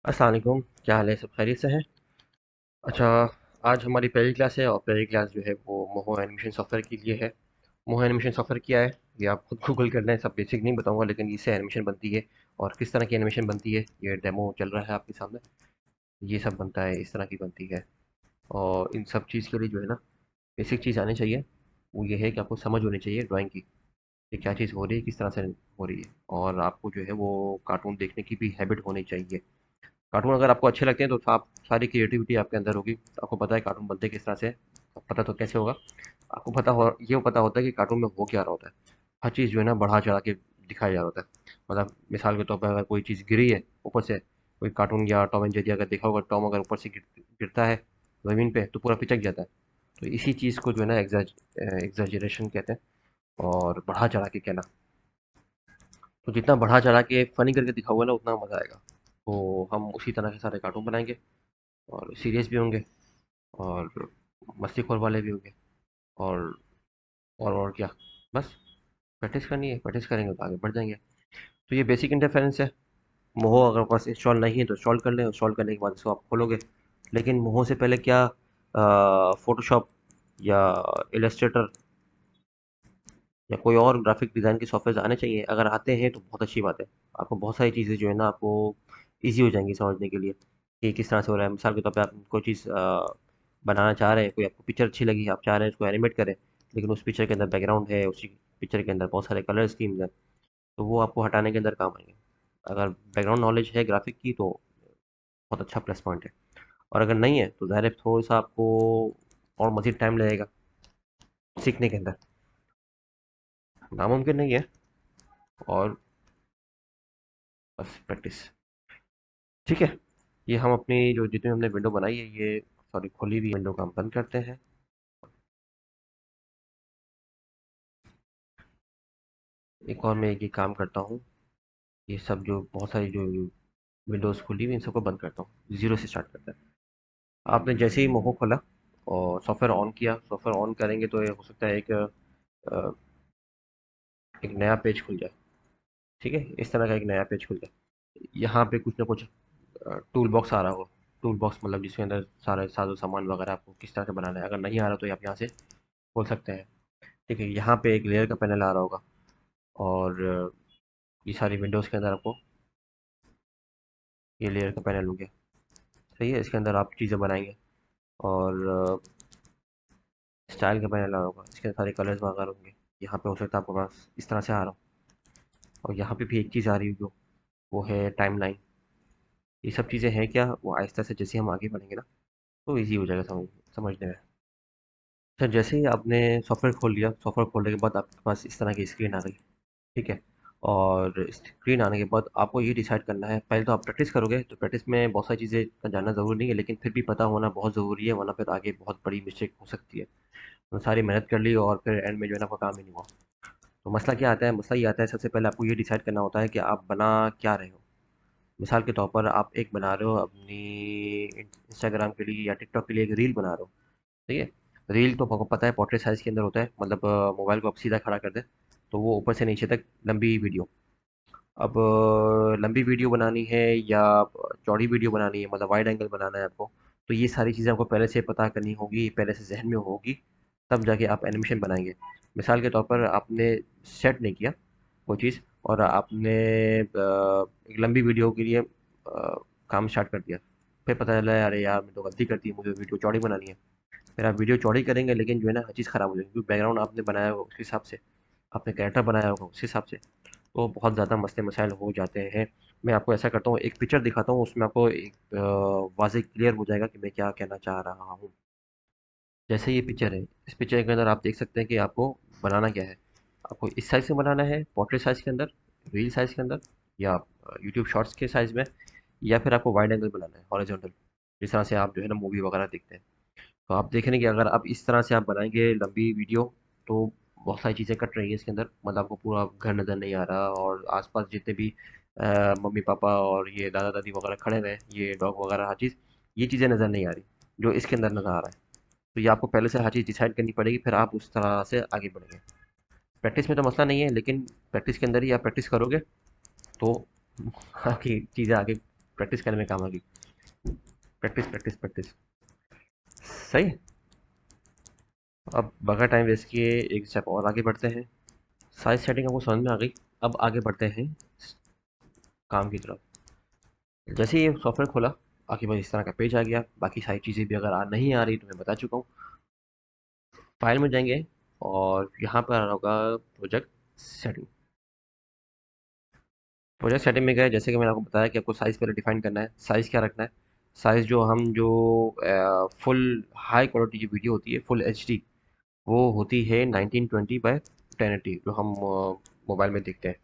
अस्सलाम वालेकुम। क्या हाल है? सब खैरियत से हैं? अच्छा, आज हमारी पहली क्लास है और पहली क्लास जो है वो मोहो एनिमेशन सॉफ्टवेयर के लिए है। मोहो एनिमेशन सॉफ्टवेयर क्या है ये आप खुद गूगल कर लें। सब बेसिक नहीं बताऊंगा, लेकिन इससे एनिमेशन बनती है और किस तरह की एनिमेशन बनती है ये डेमो चल रहा है आपके सामने। ये सब बनता है, इस तरह की बनती है। और इन सब चीज़ के लिए जो है ना, बेसिक चीज़ आनी चाहिए। वो ये है कि आपको समझ होनी चाहिए ड्राइंग की, कि क्या चीज़ हो रही है, किस तरह से हो रही है। और आपको जो है वो कार्टून देखने की भी हैबिट होनी चाहिए। कार्टून अगर आपको अच्छे लगते हैं तो आप सारी क्रिएटिविटी आपके अंदर होगी। आपको पता है कार्टून बनते किस तरह से हैं। पता तो कैसे होगा? आपको पता होता है कि कार्टून में हो क्या रहा होता है। हर चीज़ जो है ना बढ़ा चढ़ा के दिखाया जा रहा होता है। मतलब मिसाल के तौर पर अगर कोई चीज़ गिरी है ऊपर से, कोई कार्टून या टॉम एंड जेरी अगर देखा होगा, टॉम अगर ऊपर से गिरता है ज़मीन पे तो पूरा पिचक जाता है। तो इसी चीज़ को जो है ना एग्जैजरेशन कहते हैं, और बढ़ा चढ़ा के कहना। तो जितना बढ़ा चढ़ा के फनी करके दिखाओगे ना उतना मज़ा आएगा। तो हम उसी तरह के सारे कार्टून बनाएंगे, और सीरियस भी होंगे, और मस्तीखोर वाले भी होंगे, और और क्या। बस प्रैक्टिस करनी है, प्रैक्टिस करेंगे तो आगे बढ़ जाएंगे। तो ये बेसिक इंटरफेरेंस है। मोहो अगर पास इंस्टॉल नहीं है तो इंस्टॉल कर लें। इंस्टॉल करने के बाद इसको आप खोलोगे, लेकिन मोहो से पहले क्या फोटोशॉप या इलस्ट्रेटर या कोई और ग्राफिक डिज़ाइन के सॉफ्टवेयर आने चाहिए। अगर आते हैं तो बहुत अच्छी बात है। आपको बहुत सारी चीज़ें जो है ना आपको ईज़ी हो जाएंगी समझने के लिए, कि किस तरह से हो रहा है। मिसाल के तौर पे आप कोई चीज़ बनाना चाह रहे हैं, कोई आपको पिक्चर अच्छी लगी, आप चाह रहे हैं उसको एनिमेट करें, लेकिन उस पिक्चर के अंदर बैकग्राउंड है, उसी पिक्चर के अंदर बहुत सारे कलर स्कीम्स हैं, तो वो आपको हटाने के अंदर काम आएंगे। अगर बैकग्राउंड नॉलेज है ग्राफिक की तो बहुत अच्छा प्लस पॉइंट है। और अगर नहीं है तो ज़ाहिर है थोड़ा सा आपको और मज़ीद टाइम लगेगा सीखने के अंदर। नामुमकिन नहीं है, और बस प्रैक्टिस। ठीक है। ये हम अपनी जो जितनी हमने विंडो बनाई है, ये सॉरी खोली हुई विंडो का हम बंद करते हैं। एक और मैं ये काम करता हूँ, ये सब जो बहुत सारी जो विंडोज़ खुली हुई इन सबको बंद करता हूँ, ज़ीरो से स्टार्ट करता है। आपने जैसे ही मोहो खोला और सॉफ्टवेयर ऑन किया, सॉफ्टवेयर ऑन करेंगे तो ये हो सकता है एक नया पेज खुल जाए। ठीक है, इस तरह का एक नया पेज खुल जाए। यहाँ पे कुछ ना कुछ टूल बॉक्स आ रहा हो। टूल बॉक्स मतलब जिसके अंदर सारे साजो सामान वगैरह आपको किस तरह से बनाना है। अगर नहीं आ रहा तो आप यहाँ से खोल सकते हैं। ठीक है, यहाँ पे एक लेयर का पैनल आ रहा होगा, और ये सारी विंडोज़ के अंदर आपको ये लेयर का पैनल हो गया। सही है, इसके अंदर आप चीज़ें बनाएंगे, और स्टाइल का पैनल आ रहा होगा, इसके अंदर सारे कलर्स वगैरह होंगे। यहाँ पे हो सकता है आपके पास इस तरह से आ रहा हो। और यहाँ पे भी एक चीज़ आ रही होगी, वो है टाइमलाइन। ये सब चीज़ें हैं क्या, वो आहिस्ता से जैसे हम आगे बढ़ेंगे ना तो ईजी हो जाएगा समझने में। सर जैसे ही आपने सॉफ्टवेयर खोल लिया, सॉफ्टवेयर खोलने के बाद आपके पास इस तरह की स्क्रीन आ गई। ठीक है, और स्क्रीन आने के बाद आपको ये डिसाइड करना है। पहले तो आप प्रैक्टिस करोगे, तो प्रैक्टिस में बहुत सारी चीज़ें का जानना ज़रूरी नहीं है, लेकिन फिर भी पता होना बहुत ज़रूरी है, वरना फिर आगे बहुत बड़ी मिस्टेक हो सकती है। तो सारी मेहनत कर ली और फिर एंड में जो है ना आपका काम ही नहीं हुआ। तो मसला क्या आता है? मसला ये आता है, सबसे पहले आपको ये डिसाइड करना होता है कि आप बना क्या रहे हो। मिसाल के तौर पर आप एक बना रहे हो अपनी इंस्टाग्राम के लिए या टिकटॉक के लिए एक रील बना रहे हो। ठीक है, रील तो आपको पता है पोर्ट्रेट साइज़ के अंदर होता है, मतलब मोबाइल को आप सीधा खड़ा कर दें तो वो ऊपर से नीचे तक लंबी वीडियो। अब लंबी वीडियो बनानी है या चौड़ी वीडियो बनानी है, मतलब वाइड एंगल बनाना है आपको, तो ये सारी चीज़ें आपको पहले से पता करनी होगी, पहले से जहन में होगी, तब जाके आप एनिमेशन बनाएंगे। मिसाल के तौर पर आपने सेट नहीं किया कोई चीज़, और आपने एक लंबी वीडियो के लिए काम स्टार्ट कर दिया, फिर पता चला अरे यार मैं तो गलती कर दी, मुझे वीडियो चौड़ी बनानी है। फिर आप वीडियो चौड़ी करेंगे, लेकिन जो है ना हर चीज़ ख़राब हो जाएगी, क्योंकि बैकग्राउंड आपने बनाया होगा उस हिसाब से, आपने कैरेक्टर बनाया होगा उस हिसाब से, तो बहुत ज़्यादा मसले मसाइल हो जाते हैं। मैं आपको ऐसा करता हूँ, एक पिक्चर दिखाता हूँ, उसमें आपको एक वाज़ेह क्लियर हो जाएगा कि मैं क्या कहना चाह रहा हूँ। जैसे ये पिक्चर है, इस पिक्चर के अंदर आप देख सकते हैं कि आपको बनाना क्या है। आपको इस साइज़ से बनाना है, पोर्ट्रेट साइज़ के अंदर, रील साइज़ के अंदर, या यूट्यूब शॉर्ट्स के साइज़ में, या फिर आपको वाइड एंगल बनाना है, हॉरिजॉन्टल, जिस तरह से आप जो है ना मूवी वगैरह देखते हैं। तो आप देख रहे हैं कि अगर आप इस तरह से आप बनाएंगे लंबी वीडियो, तो बहुत सारी चीज़ें कट रही है इसके अंदर, मतलब आपको पूरा घर नज़र नहीं आ रहा, और आसपास जितने भी मम्मी पापा और ये दादा दादी वगैरह खड़े हैं, ये डॉग वगैरह हर चीज़, ये चीज़ें नज़र नहीं आ रही जो इसके अंदर नज़र आ रहा है। तो ये आपको पहले से हर चीज़ डिसाइड करनी पड़ेगी, फिर आप उस तरह से आगे बढ़ेंगे। प्रैक्टिस में तो मसला नहीं है, लेकिन प्रैक्टिस के अंदर ही आप प्रैक्टिस करोगे तो आपकी चीज़ें आगे प्रैक्टिस करने में काम आएगी। Practice practice practice. सही। अब बगैर टाइम वेस्ट किए एक स्टेप और आगे बढ़ते हैं। साइज सेटिंग हमको समझ में आ गई। अब आगे बढ़ते हैं काम की तरफ। जैसे ही ये सॉफ्टवेयर खोला, आगे बस इस तरह का पेज आ गया। बाकी सारी चीज़ें भी अगर नहीं आ रही तो मैं बता चुका हूँ। फाइल में जाएंगे और यहाँ पर आना होगा प्रोजेक्ट सेटिंग। प्रोजेक्ट सेटिंग में गए, जैसे कि मैंने आपको बताया कि आपको साइज़ पहले डिफाइन करना है। साइज़ क्या रखना है? साइज़ जो फुल हाई क्वालिटी की वीडियो होती है, फुल एचडी, वो होती है 1920 बाय 1080, जो हम मोबाइल में देखते हैं।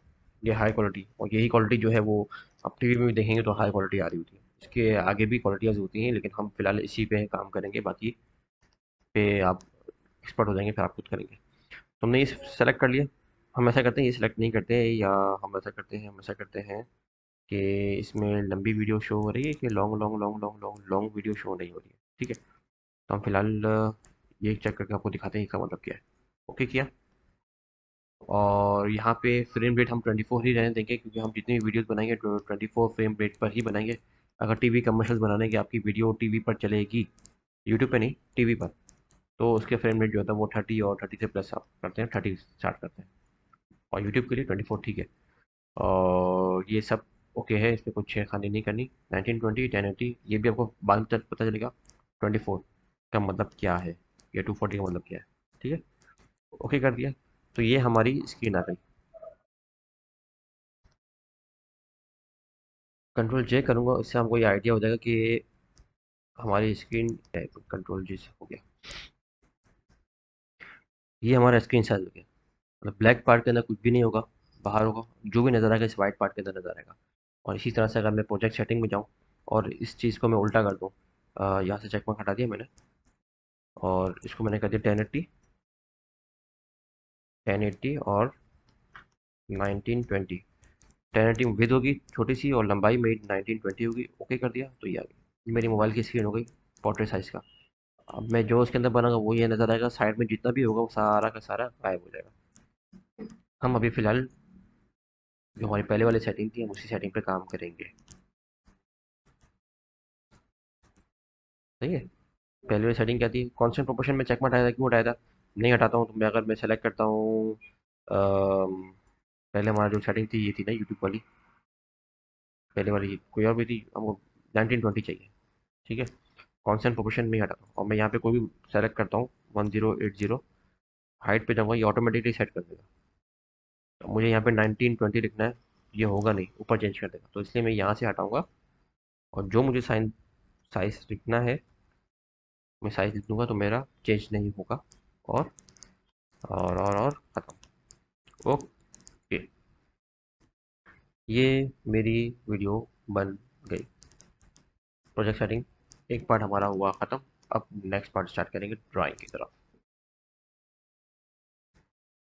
ये हाई क्वालिटी, और यही क्वालिटी जो है वो आप टीवी में भी देखेंगे तो हाई क्वालिटी आ रही होती है। इसके आगे भी क्वालिटीज़ होती हैं, लेकिन हम फिलहाल इसी पे काम करेंगे। बाकी पे आप एक्सपर्ट हो जाएंगे, फिर आप खुद करेंगे। तुमने ये सेलेक्ट कर लिया। हम ऐसा करते हैं, ये सिलेक्ट नहीं करते, या हम ऐसा करते हैं कि इसमें लंबी वीडियो शो हो रही है कि long long long long long long video show नहीं हो रही है। ठीक है, तो हम फिलहाल ये चेक करके आपको दिखाते हैं इसका मतलब क्या है। ओके किया। और यहाँ पे फ्रेम रेट हम 24 ही रहने देंगे, क्योंकि हम जितनी वीडियोस बनाएंगे 24 फ्रेम रेट पर ही बनाएंगे। अगर टीवी कमर्शियल्स बनाने की आपकी वीडियो टीवी पर चलेगी, यूट्यूब पे नहीं, टीवी पर, तो उसके फ्रेम रेट जो होता है वो 30, और 30 से प्लस आप करते हैं, 30 स्टार्ट करते हैं। और यूट्यूब के लिए 24 ठीक है। और ये सब ओके है, इसमें कुछ छेड़खानी नहीं करनी। 1920 1080 ये भी आपको बाद में पता चलेगा 24 का मतलब क्या है, या 240 का मतलब क्या है। ठीक है, ओके कर दिया। तो ये हमारी स्क्रीन आ गई। कंट्रोल जे करूँगा, इससे हमको ये आइडिया हो जाएगा कि हमारी स्क्रीन, कंट्रोल जी से हो गया। ये हमारा स्क्रीन साइज हो गया। मतलब ब्लैक पार्ट के अंदर कुछ भी नहीं होगा, बाहर होगा। जो भी नज़र आएगा इस वाइट पार्ट के अंदर नज़र आएगा। और इसी तरह से अगर मैं प्रोजेक्ट सेटिंग में जाऊँ और इस चीज़ को मैं उल्टा कर दूँ, यहाँ से चेक मार्क हटा दिया मैंने, और इसको मैंने कर दिया 1080, 1080 और 1920। 1080 में विड्थ होगी छोटी सी, और लंबाई में 1920 होगी। ओके कर दिया, तो ये आ गई मेरी मोबाइल की स्क्रीन हो गई पोर्ट्रेट साइज़ का। अब मैं जो उसके अंदर बनाऊंगा वो ये नज़र आएगा, साइड में जितना भी होगा वो सारा का सारा गायब हो जाएगा। हम अभी फ़िलहाल जो हमारी पहले वाली सेटिंग थी, हम उसी सेटिंग पे काम करेंगे। सही है। पहले वाली सेटिंग क्या थी? कांस्टेंट प्रोपोर्शन में चेक मत हटाया था, क्यों हटाया था? नहीं हटाता हूँ तो मैं, अगर मैं सेलेक्ट करता हूँ पहले हमारा जो सेटिंग थी ये थी ना यूट्यूब वाली, पहले वाली कोई और भी थी, हमको 1920 चाहिए। ठीक है, कांस्टेंट प्रोपोर्शन में ही हटाता हूँ, और मैं यहाँ पे कोई भी सेलेक्ट करता हूँ 1080, हाइट पे जाऊँगा, ये ऑटोमेटिकली सेट कर देगा। तो मुझे यहाँ पे 1920 लिखना है, ये होगा नहीं, ऊपर चेंज कर देगा, तो इसलिए मैं यहाँ से हटाऊंगा। और जो मुझे साइज लिखना है, मैं साइज लिख दूंगा तो मेरा चेंज नहीं होगा। और और खत्म। ओके, ये मेरी वीडियो बन गई। प्रोजेक्ट सेटिंग एक पार्ट हमारा हुआ ख़त्म। अब नेक्स्ट पार्ट स्टार्ट करेंगे ड्राइंग की तरफ।